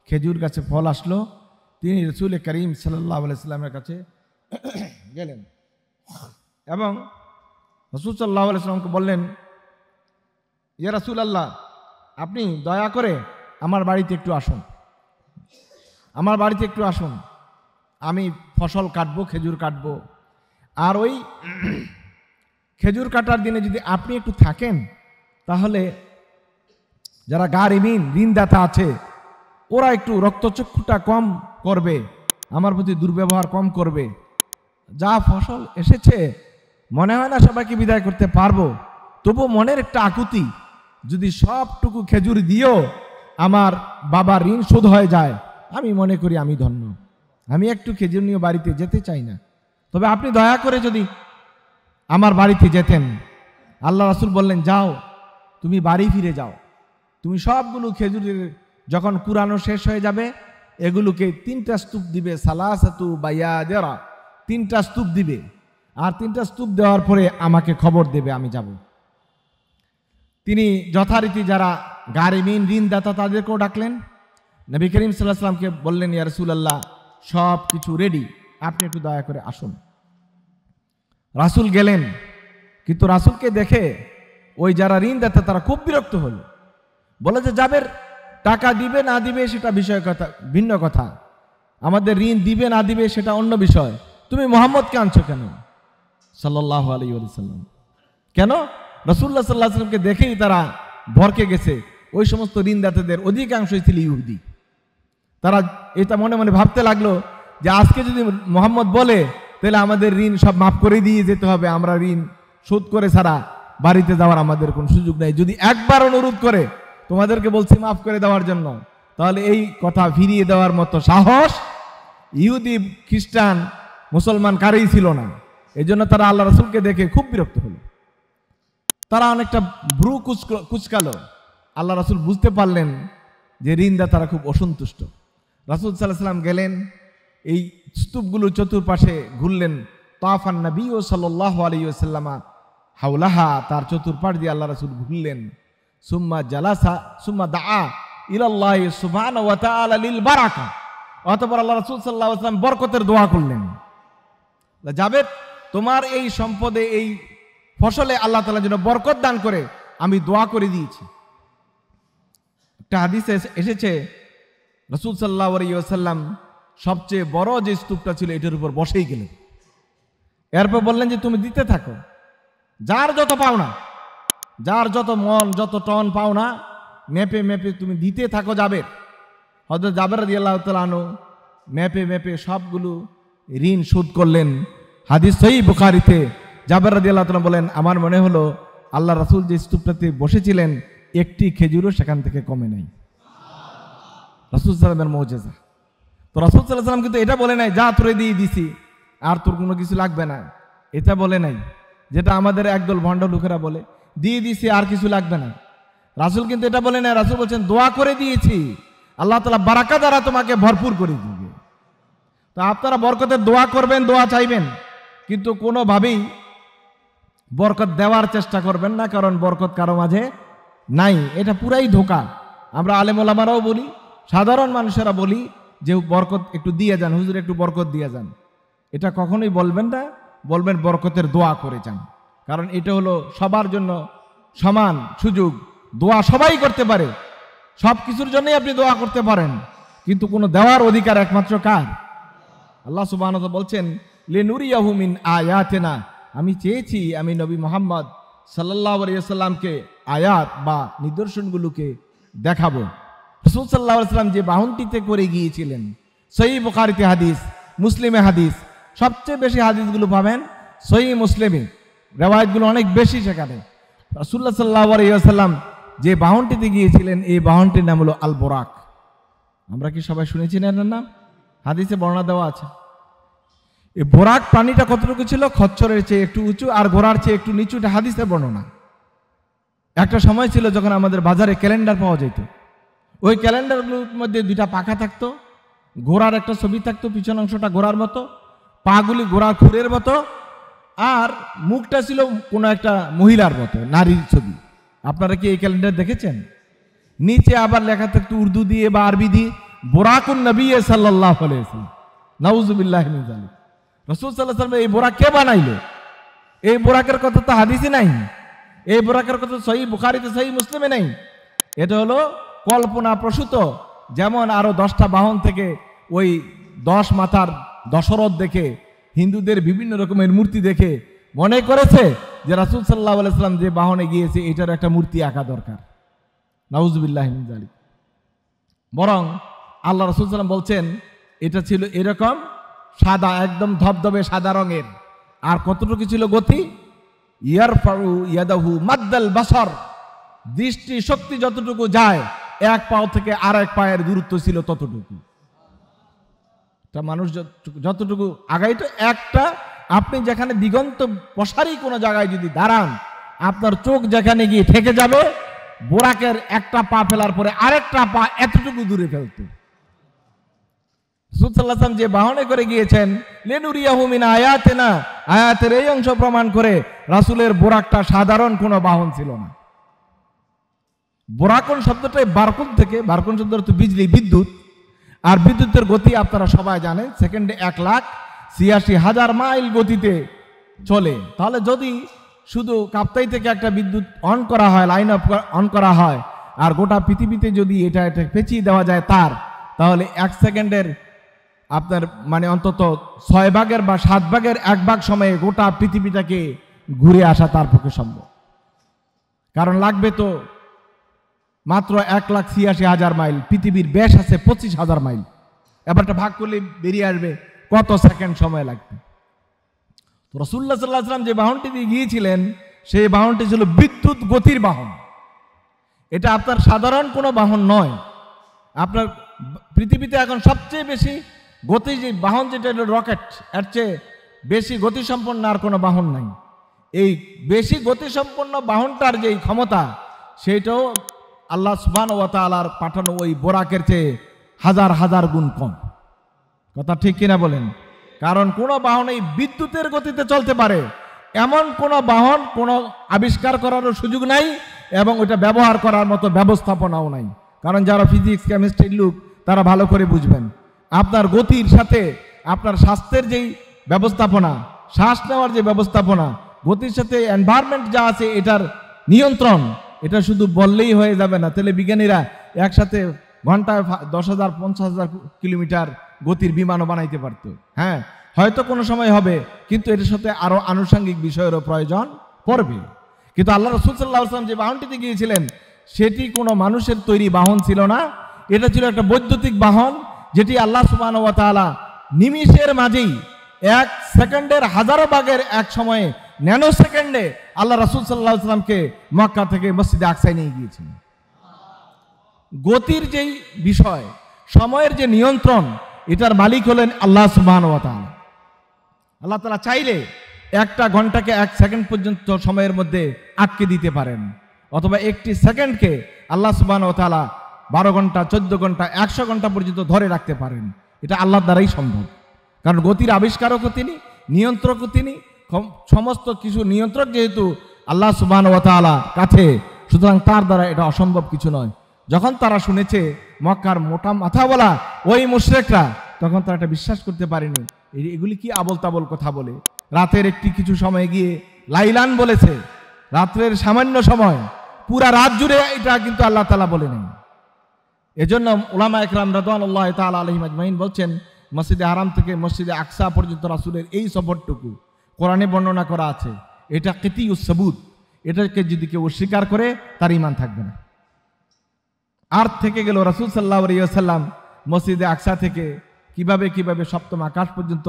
খেজুর গাছে ফল আসলো, তিনি রাসূল করিম সাল্লাল্লাহু আলাইহি সাল্লামের কাছে গেলেন এবং রাসূল সাল্লাল্লাহু আলাইহি সাল্লামকে বললেন, ইয়া রাসূলুল্লাহ, আপনি দয়া করে আমার বাড়িতে একটু আসুন, আমার বাড়িতে একটু আসুন, আমি ফসল কাটবো, খেজুর কাটবো। আর ওই খেজুর কাটার দিনে যদি আপনি একটু থাকেন তাহলে যারা ঋণদাতা আছে ওরা একটু রক্তচক্ষুটা কম করবে, আমার প্রতি দুর্ব্যবহার কম করবে। যা ফসল এসেছে মনে হয় না সবাইকে বিদায় করতে পারবো, তবু মনের একটা আকুতি, যদি সবটুকু খেজুর দিয়েও আমার বাবার ঋণ শোধ হয়ে যায় আমি মনে করি আমি ধন্য। আমি একটু খেজুর নিয়ে বাড়িতে যেতে চাই না, তবে আপনি দয়া করে যদি আমার বাড়িতে যেতেন। আল্লাহ রাসূল বললেন, যাও, তুমি বাড়ি ফিরে যাও, তুমি সবগুলো খেজুরের যখন কুরানো শেষ হয়ে যাবে এগুলোকে 3টা স্তূপ দিবে, সালাসাতু বায়াদিরা, 3টা স্তূপ দিবে, আর 3টা স্তূপ দেওয়ার পরে আমাকে খবর দেবে, আমি যাব। তিনি যথারীতি যারা গারিমিন ঋণদাতা তাদেরকেও ডাকলেন। নবী করিম সাল্লাল্লাহু আলাইহি ওয়াসাল্লামকে বললেন, ইয়া রাসূলুল্লাহ, সব কিছু রেডি, আপনি একটু দয়া করে আসুন। রাসূল গেলেন, কিন্তু রাসূলকে দেখে ওই যারা ঋণদাতা তারা খুব বিরক্ত হলো, বলে যে জাবের টাকা দিবে না দিবে সেটা বিষয় কথা, ভিন্ন কথা, আমাদের ঋণ দিবে না দিবে সেটা অন্য বিষয়, তুমি মুহাম্মদকে আনছো কেন সাল্লাল্লাহু আলাইহি ওয়াসাল্লাম? কেন? রাসূলুল্লাহ সাল্লাল্লাহু আলাইহি ওয়াসাল্লামকে দেখেই তারা ভরকে গেছে। ওই সমস্ত ঋণদাতাদের অধিকাংশই ছিল ইহুদি। তারা এটা মনে মনে ভাবতে লাগলো যে আজকে যদি মুহাম্মদ বলে তাহলে আমাদের ঋণ সব মাফ করে দিয়ে যেতে হবে, আমরা ঋণ শোধ করে ছাড়া বাড়িতে যাওয়ার আমাদের কোনো সুযোগ নেই। যদি একবার অনুরোধ করে তোমাদেরকে বলছি মাফ করে দেওয়ার জন্য, তাহলে এই কথা ফিরিয়ে দেওয়ার মতো সাহস ইহুদি, খ্রিস্টান, মুসলমান কারই ছিল না। এই জন্য তারা আল্লাহ রাসূলকে দেখে খুব বিরক্ত হলো। তারা অনেকটা ভ্রু কুচকালো। আল্লাহ রাসূল বুঝতে পারলেন যে ঋণদাতারা খুব অসন্তুষ্ট। রাসূল সাল্লাল্লাহু আলাইহি ওয়াসাল্লাম গেলেন, এই স্তূপগুলো চতুর্পাশে ঘুরলেন। তাফান নবী সাল্লাল্লাহু আলাইহি ওয়াসাল্লাম হাওলাহা, তার চতুর্পাশ দিয়ে আল্লাহ রাসূল ঘুরলেন। সুম্মা জালাসা সুম্মা দাআ ইলাল্লাহি সুবহানাহু ওয়া তাআলা লিল বারাকা, অতঃপর আল্লাহ রাসূল সাল্লাল্লাহু আলাইহি ওয়াসাল্লাম বরকতের দোয়া করলেন। জাবের, তোমার এই সম্পদে, এই ফসলে আল্লাহ তাআলা যেন বরকত দান করে আমি দোয়া করে দিয়েছি। একটা হাদিসে এসেছে রাসূল সাল্লাল্লাহু আলাইহি ওয়াসাল্লাম সবচেয়ে বড় যে স্তূপটা ছিল এটার উপর বসেই গেলেন। এরপর বললেন যে তুমি দিতে থাকো, যার যত পাওনা, যার যত মন, যত টন পাওনা মেপে মেপে তুমি দিতে থাকো। জাবের, হযরত জাবের রাদিয়াল্লাহু তাআলা আনহু মেপে মেপে সবগুলো ঋণ শোধ করলেন। হাদিস সহিহ বুখারীতে জাবের রাদিয়াল্লাহু তাআলা বলেন, আমার মনে হলো আল্লাহ রাসূল যে স্তূপটাতে বসেছিলেন একটি খেজুরও সেখান থেকে কমে নাই। রাসূল সাল্লাল্লাহু আলাইহি ওয়াসাল্লামের মুজিজা। তো রাসূল সাল্লাল্লাহু আলাইহি ওয়াসাল্লাম কিন্তু এটা বলে নাই যা তোরে দিয়ে দিছি আর তোর কোনো কিছু লাগবে না, এটা বলে নাই, যেটা আমাদের একদল ভণ্ড লোকেরা বলে দিয়ে দিছি আর কিছু লাগবে না। রাসূল কিন্তু এটা বলে নাই। রাসূল বলছেন দোয়া করে দিয়েছি, আল্লাহ তাআলা বারাকা দ্বারা তোমাকে ভরপুর করে দিবে। তো আপনারা বরকতের দোয়া করবেন, দোয়া চাইবেন, কিন্তু কোনোভাবেই বরকত দেওয়ার চেষ্টা করবেন না, কারণ বরকত কারো মাঝে নাই। এটা পুরাই ধোঁকা। আমরা আলেম ওলামারাও বলি, সাধারণ মানুষেরা বলি যে বরকত একটু দিয়ে যান, হুজুর একটু বরকত দিয়ে যান। এটা কখনোই বলবেন না, বলবেন বরকতের দোয়া করে যান, কারণ এটা হলো সবার জন্য সমান সুযোগ। দোয়া সবাই করতে পারে, সব কিছুর জন্যই আপনি দোয়া করতে পারেন, কিন্তু কোনো দেওয়ার অধিকার একমাত্র কার? আল্লাহ সুবহানাহু ওয়া তাআলা বলছেন লিনুরিয়াহু মিন আয়াতিনা, আমি চেয়েছি আমি নবী মুহাম্মদ সাল্লাল্লাহু আলাইহি ওয়াসাল্লামকে আয়াত বা নিদর্শনগুলোকে দেখাবো। রাসূল সাল্লাল্লাহু আলাইহি ওয়াসাল্লাম যে বাহনটিতে করে গিয়েছিলেন, সহিহ বুখারীতে হাদিস, মুসলিমে হাদিস, সবচেয়ে বেশি হাদিসগুলো পাবেন সহিহ মুসলিমে, রিওয়ায়াতগুলো অনেক বেশি সেখানে। রাসূলুল্লাহ সাল্লাল্লাহু আলাইহি ওয়াসাল্লাম যে বাহনটিতে গিয়েছিলেন এই বাহনটির নাম হলো আল বুরাক। আমরা কি সবাই শুনেছি না এর নাম? হাদিসে বর্ণনা দেওয়া আছে। এই বুরাক প্রাণীটা কতটুকু ছিল? খচ্চরের চেয়ে একটু উঁচু আর ঘোড়ার চেয়ে একটু নিচু, এটা হাদিসের বর্ণনা। একটা সময় ছিল যখন আমাদের বাজারে ক্যালেন্ডার পাওয়া যেত, ওই ক্যালেন্ডারগুলোর মধ্যে দুইটা পাখা থাকতো, ঘোড়ার একটা ছবি থাকতো, পিছন অংশটা ঘোড়ার মতো, পাগুলি ঘোড়ার খুরের মতো, আর মুখটা ছিল কোনো একটা মহিলার মতো, নারীর ছবি। আপনারা কি এই ক্যালেন্ডার দেখেছেন? নিচে আবার লেখা থাকতো উর্দু দিয়ে বা আরবি দিয়ে বুরাকুন নবী সাল্লাল্লাহু আলাইহি ওয়াসাল্লাম। নাউযুবিল্লাহি মিন যালিক। রাসূল সাল্লাল্লাহু আলাইহি ওয়াসাল্লাম এই বুরাক কে বানাইলো? এই বুরাকের কথা তো হাদিসে নাই, এই বুরাকের কথা সহিহ বুখারীতে, সহিহ মুসলিমে নাই। এটা হলো কল্পনা প্রসূত। যেমন আরো 10টা বাহন থেকে ওই 10 মাথার দশরথ দেখে, হিন্দুদের বিভিন্ন রকমের মূর্তি দেখে মনে করেছে যে রাসূল সাল্লাল্লাহু আলাইহি ওয়াসাল্লাম যে বাহনে গিয়েছে এটার একটা মূর্তি আঁকা দরকার। নাউযুবিল্লাহি মিন যালিক। বরং আল্লাহ রাসূল সাল্লাল্লাহু আলাইহি ওয়াসাল্লাম বলছেন এটা ছিল এরকম সাদা, একদম ধবধবে সাদা রঙের। আর কতটুকু ছিল গতি? ইয়ারফাউ ইয়াদাহু মাদ্দাল বাসার, দৃষ্টি শক্তি যতটুকু যায় এক পাও থেকে আরেক পায়ের দূরত্ব ছিল ততটুকু। মানুষ যতটুকু আগাইত, একটা আপনি যেখানে দিগন্ত প্রসারী কোনো জায়গায় যদি দাঁড়ান, আপনার চোখ যেখানে গিয়ে ঠেকে যাবে, বোরাকের একটা পা ফেলার পরে আরেকটা পা এতটুকু দূরে ফেলত। রাসূল সাল্লাল্লাহু আলাইহি ওয়াসাল্লাম যে বাহনে করে গিয়েছেন, লিনুরিয়াহু মিন আয়াতিনা, আয়াতের এই অংশ প্রমাণ করে রাসূলের বোরাকটা সাধারণ কোনো বাহন ছিল না। বোরাকুন শব্দটাই বারকুন থেকে, বারকুন শব্দ অর্থ বিজলি, বিদ্যুৎ। আর বিদ্যুতের গতি আপনারা সবাই জানেন, সেকেন্ডে 1,86,000 মাইল গতিতে চলে। তাহলে যদি শুধু কাপ্তাই থেকে একটা বিদ্যুৎ অন করা হয়, লাইন অন করা হয়, আর গোটা পৃথিবীতে যদি এটা পেঁচিয়ে দেওয়া যায় তাহলে 1 সেকেন্ডের আপনার মানে অন্তত 6 ভাগের বা 7 ভাগের 1 ভাগ সময়ে গোটা পৃথিবীটাকে ঘুরে আসা তার পক্ষে সম্ভব। কারণ লাগবে তো মাত্র 1,86,000 মাইল, পৃথিবীর ব্যাস আছে 25,000 মাইল। এবারটা ভাগ করলে বেরিয়ে আসবে কত সেকেন্ড সময় লাগবে। তো রাসূলুল্লাহ সাল্লাল্লাহু আলাইহি ওয়াসাল্লাম যে বাহনটি দিয়ে গিয়েছিলেন সেই বাহনটি ছিল বিদ্যুৎ গতির বাহন। এটা আপনার সাধারণ কোনো বাহন নয়। আপনার পৃথিবীতে এখন সবচেয়ে বেশি গতি যে বাহন যেটা হলো রকেট, এর চেয়ে বেশি গতিসম্পন্ন আর কোনো বাহন নাই। এই বেশি গতিসম্পন্ন বাহনটার যেই ক্ষমতা সেইটাও আল্লাহ সুবহানাহু ওয়া তাআলার পাঠানো ওই বোরাকের চেয়ে হাজার হাজার গুণ কম। কথা ঠিক কিনা বলেন? কারণ কোনো বাহন এই বিদ্যুতের গতিতে চলতে পারে এমন কোনো বাহন কোনো আবিষ্কার করারও সুযোগ নাই, এবং ওটা ব্যবহার করার মতো ব্যবস্থাপনাও নাই। কারণ যারা ফিজিক্স কেমিস্ট্রির লোক তারা ভালো করে বুঝবেন, আপনার গতির সাথে আপনার স্বাস্থ্যের যেই ব্যবস্থাপনা, শ্বাস নেওয়ার যে ব্যবস্থাপনা, গতির সাথে এনভায়রনমেন্ট যা আছে এটার নিয়ন্ত্রণ, এটা শুধু বললেই হয়ে যাবে না। তাহলে বিজ্ঞানীরা একসাথে ঘন্টায় 10,000 50,000 কিলোমিটার গতির বিমানও বানাইতে পারতো। হ্যাঁ, হয়তো কোনো সময় হবে, কিন্তু এটার সাথে আরো আনুষঙ্গিক বিষয়েরও প্রয়োজন পড়বে। কিন্তু আল্লাহ রাসূল সাল্লাল্লাহু আলাইহি ওয়াসাল্লাম যে বাহনটিতে গিয়েছিলেন সেটি কোনো মানুষের তৈরি বাহন ছিল না। এটা ছিল একটা বৈদ্যুতিক বাহন, যেটি আল্লাহ সুবহানাহু ওয়া তাআলা নিমিষের মাঝেই 1 সেকেন্ডের হাজারো ভাগের 1 সময়ে ন্যানো সেকেন্ডে আল্লাহ রাসূল সাল্লাল্লাহু আলাইহি ওয়াসাল্লামকে মক্কা থেকে মসজিদে আকসায় নিয়ে গিয়েছিলেন। গতির যেই বিষয়, সময়ের যে নিয়ন্ত্রণ, এটার মালিক হলেন আল্লাহ সুবহানাহু ওয়া তাআলা। আল্লাহ তাআলা চাইলে 1টা ঘন্টাকে 1 সেকেন্ড পর্যন্ত সময়ের মধ্যে আটকে দিতে পারেন, অথবা 1টি সেকেন্ডকে আল্লাহ সুবহানাহু ওয়া তাআলা 12 ঘন্টা 14 ঘন্টা 100 ঘন্টা পর্যন্ত ধরে রাখতে পারেন। এটা আল্লাহর দ্বারাই সম্ভব। কারণ গতির আবিষ্কারকও তিনি, নিয়ন্ত্রকও তিনি, সমস্ত কিছু নিয়ন্ত্রক যেহেতু আল্লাহ সুবহানাহু ওয়া তাআলা কাছে, সুতরাং তার দ্বারা এটা অসম্ভব কিছু নয়। যখন তারা শুনেছে মক্কার মোটা মাথা বলা ওই মুশরিকরা, তখন তারা এটা বিশ্বাস করতে পারেনি। এগুলি কি আবল তাবল কথা বলে। রাতের কিছু সময় গিয়ে লাইলান বলেছে, রাত্রের সামান্য সময়, পুরা রাত জুড়ে এটা কিন্তু আল্লাহ তাআলা বলে নেই। এজন্য উলামা ইকরাম রাদিয়াল্লাহু তাআলা আলাইহিম আজমাইন বলছেন, মসজিদে হারাম থেকে মসজিদে আকসা পর্যন্ত রাসূলের এই সফরটুকু কোরআনে বর্ণনা করা আছে। এটা কিতিউস সাবুত, এটাকে যদি কেউ অস্বীকার করে তার ঈমান থাকবে না। আর থেকে গেল রাসূল সাল্লাল্লাহু আলাইহি ওয়াসাল্লাম মসজিদে আকসা থেকে কিভাবে কিভাবে সপ্তম আকাশ পর্যন্ত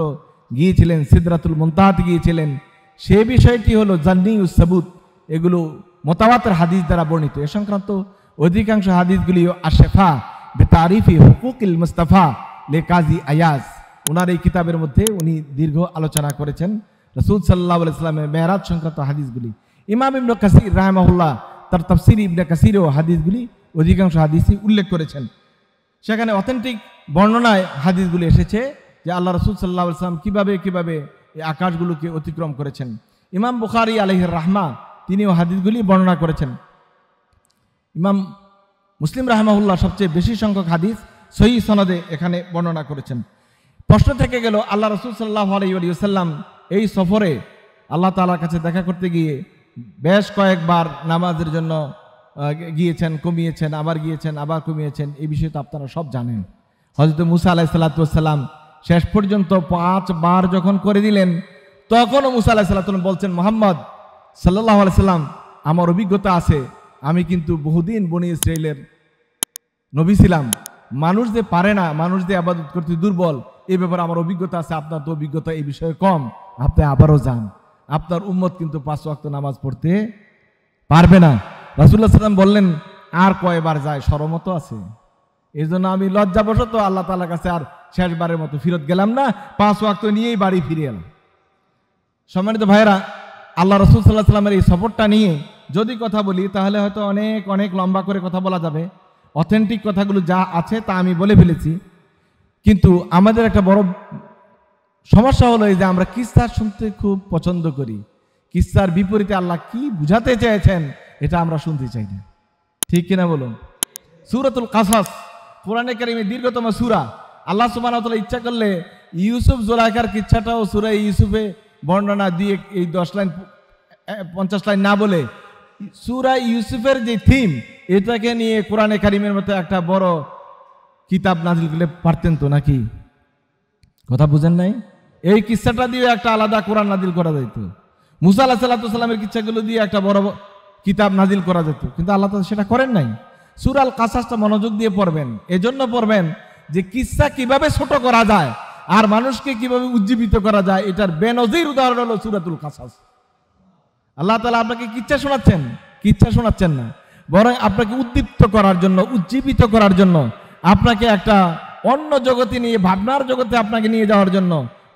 গিয়েছিলেন, সিদরাতুল মুনতাহাতে গিয়েছিলেন, সে বিষয়টি হলো জান্নিউস সাবুত। এগুলো মুতাওয়াতির হাদিস দ্বারা বর্ণিত। এ সংক্রান্ত অধিকাংশ হাদিসগুলি আশফা বিতারিফি হুকুকিল মুস্তাফা লে কাজী আয়াজ, ওনার এই কিতাবের মধ্যে উনি দীর্ঘ আলোচনা করেছেন রাসূল সাল্লাল্লাহু আলাইহি ওয়াসাল্লামের মেরাজ সংক্রান্ত হাদিসগুলি। ইমাম ইবনে কাসির রাহিমাহুল্লাহ তার তাফসীর ইবনে কাসিরও হাদিসগুলি অধিকাংশ হাদিসই উল্লেখ করেছেন। সেখানে অথেন্টিক বর্ণনায় হাদিসগুলি এসেছে যে আল্লাহ রাসূল সাল্লাল্লাহু আলাইহি ওয়াসাল্লাম কিভাবে কিভাবে এই আকাশগুলোকে অতিক্রম করেছেন। ইমাম বুখারী আলাইহির রাহমা তিনিও হাদিসগুলি বর্ণনা করেছেন। ইমাম মুসলিম রাহিমাহুল্লাহ সবচেয়ে বেশি সংখ্যক হাদিস সহিহ সনদে এখানে বর্ণনা করেছেন। প্রশ্ন থেকে গেল, আল্লাহ রাসূল সাল্লাল্লাহু আলাইহি ওয়াসাল্লাম এই সফরে আল্লাহ তাআলার কাছে দেখা করতে গিয়ে বেশ কয়েকবার নামাজের জন্য গিয়েছেন, কমিয়েছেন, আবার গিয়েছেন, আবার কমিয়েছেন। এই বিষয়ে তো আপনারা সব জানেন। হযরত মুসা আলাইহিস সালাতু ওয়াস সালাম শেষ পর্যন্ত 5 বার যখন করে দিলেন, তখনও মুসা আলাইহিস সালাতু ওয়াস সালাম বলছেন, মুহাম্মদ সাল্লাল্লাহু আলাইহি সাল্লাম, আমার অভিজ্ঞতা আছে, আমি কিন্তু বহুদিন বনি ইসরাইলের নবী ছিলাম, মানুষ যে পারে না, মানুষ যে ইবাদত করতে দুর্বল, এই ব্যাপারে আমার অভিজ্ঞতা আছে। আপনার তো অভিজ্ঞতা এই বিষয়ে কম, আপনি আবারও যান। আপনার উম্মত কিন্তু 5 ওয়াক্ত নামাজ পড়তে পারবে না। রাসূলুল্লাহ সাল্লাল্লাহু আলাইহি ওয়াসাল্লাম বললেন, আর কয়বার যায়, শরমত আছে। এই জন্য আমি লজ্জাবশত আল্লাহ তাআলার কাছে আর শেষবারের মতো ফিরত গেলাম না, 5 ওয়াক্ত নিয়েই বাড়ি ফিরে এলাম। সম্মানিত ভাইরা, আল্লাহ রাসূল সাল্লাল্লাহু আলাইহি ওয়াসাল্লামের এই সফরটা নিয়ে যদি কথা বলি তাহলে হয়তো অনেক অনেক লম্বা করে কথা বলা যাবে। অথেন্টিক কথাগুলো যা আছে তা আমি বলে ফেলেছি, কিন্তু আমাদের একটা বড় সমস্যা হলো এই যে আমরা কিসসা শুনতে খুব পছন্দ করি। কিসসার বিপরীতে আল্লাহ কি বুঝাতে চেয়েছেন এটা আমরা শুনতে চাই না, ঠিক কিনা বলুন? সূরাতুল কাসাস কোরআনে কারীমের দীর্ঘতম সূরা। আল্লাহ সুবহানাহু ওয়া তাআলা ইচ্ছা করলে ইউসুফ জুলাইখার কিচ্ছাটাও সূরা ইউসুফে বর্ণনা দিয়ে এই 10 লাইন 50 লাইন না বলে সূরা ইউসুফের যে থিম এটাকে নিয়ে কোরআনে কারিমের মতো একটা বড় কিতাব নাজিল করলে পারতেন তো, নাকি? কথা বুঝেন নাই? এই কিস্সাটা দিয়ে একটা আলাদা কোরআন নাজিল করা যেত, মুসা আলাইহিস সালামের কিচ্ছাগুলো দিয়ে একটা বড় কিতাব নাজিল করা যেত, কিন্তু আল্লাহ তাআলা সেটা করেন নাই। সূরা আল কাসাসটা মনোযোগ দিয়ে পড়বেন, এজন্য পড়বেন যে কিস্সা কিভাবে ছোট করা যায় আর মানুষকে কিভাবে উজ্জীবিত করা যায়, এটার বেনজির উদাহরণ হলো সূরাতুল কাসাস। আল্লাহ তাআলা আপনাকে কিচ্ছা শোনাচ্ছেন না, বরং আপনাকে উদ্দীপ্ত করার জন্য, উজ্জীবিত করার জন্য, আপনাকে একটা অন্য জগতে নিয়ে, ভাবনার জগতে আপনাকে নিয়ে যাওয়ার জন্য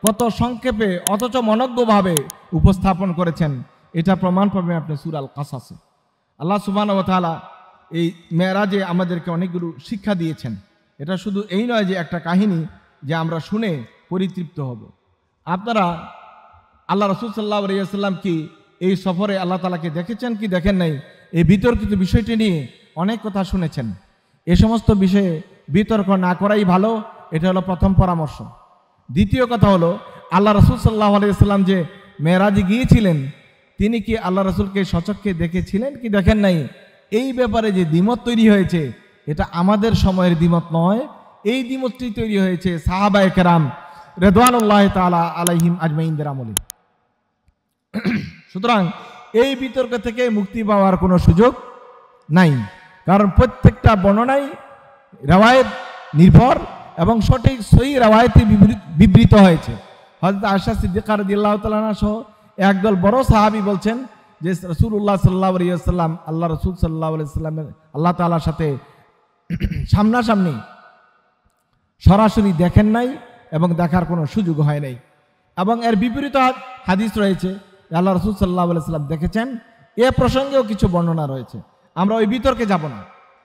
কত সংক্ষেপে অথচ মনজ্ঞভাবে উপস্থাপন করেছেন, এটা প্রমাণ পাবেন আপনি সূরা আল কাসাসে। আল্লাহ সুবহানাহু ওয়া তাআলা এই মেরাজে আমাদেরকে অনেকগুলো শিক্ষা দিয়েছেন। এটা শুধু এই নয় যে একটা কাহিনী যে আমরা শুনে পরিতৃপ্ত হব। আপনারা আল্লাহ রাসূল সাল্লাল্লাহু আলাইহি ওয়াসাল্লাম কি এই সফরে আল্লাহ তাআলাকে দেখেছেন কি দেখেন নাই, এই বিতর্কিত বিষয়টি নিয়ে অনেক কথা শুনেছেন। এ সমস্ত বিষয়ে বিতর্ক না করাই ভালো, এটা হলো প্রথম পরামর্শ। দ্বিতীয় কথা হলো, আল্লাহ রাসূল সাল্লাল্লাহু আলাইহি ওয়াসাল্লাম যে মেরাজে গিয়েছিলেন, তিনি কি আল্লাহ রাসূলকে সচক্ষে দেখেছিলেন কি দেখেন নাই, এই ব্যাপারে যে দ্বিমত তৈরি হয়েছে এটা আমাদের সময়ের দ্বিমত নয়, এই দ্বিমতটি তৈরি হয়েছে সাহাবায়ে কেরাম রিদওয়ানুল্লাহি তাআলা আলাইহিম আজমাইনদের আমলে। সুতরাং এই বিতর্ক থেকে মুক্তি পাওয়ার কোনো সুযোগ নাই, কারণ প্রত্যেকটা বর্ণনাই রিওয়ায়াত নির্ভর এবং সঠিক সহিহ রিওয়ায়াতে বিবৃত হয়েছে। হযরত আয়েশা সিদ্দিকা রাদিয়াল্লাহু তাআলা আনহা সহ একদল বড় সাহাবী বলছেন যে রাসূলুল্লাহ সাল্লাল্লাহু আলাইহি ওয়াসাল্লাম আল্লাহ রাসূল সাল্লাল্লাহু আলাইহি ওয়াসাল্লামের আল্লাহ তাআলার সাথে সামনাসামনি সরাসরি দেখেন নাই এবং দেখার কোনো সুযোগ হয় নাই। এবং এর বিপরীত হাদিস রয়েছে আল্লাহ রাসূল সাল্লাল্লাহু আলাইহি ওয়াসাল্লাম দেখেছেন, এ প্রসঙ্গেও কিছু বর্ণনা রয়েছে। আমরা ওই বিতর্কে যাব না।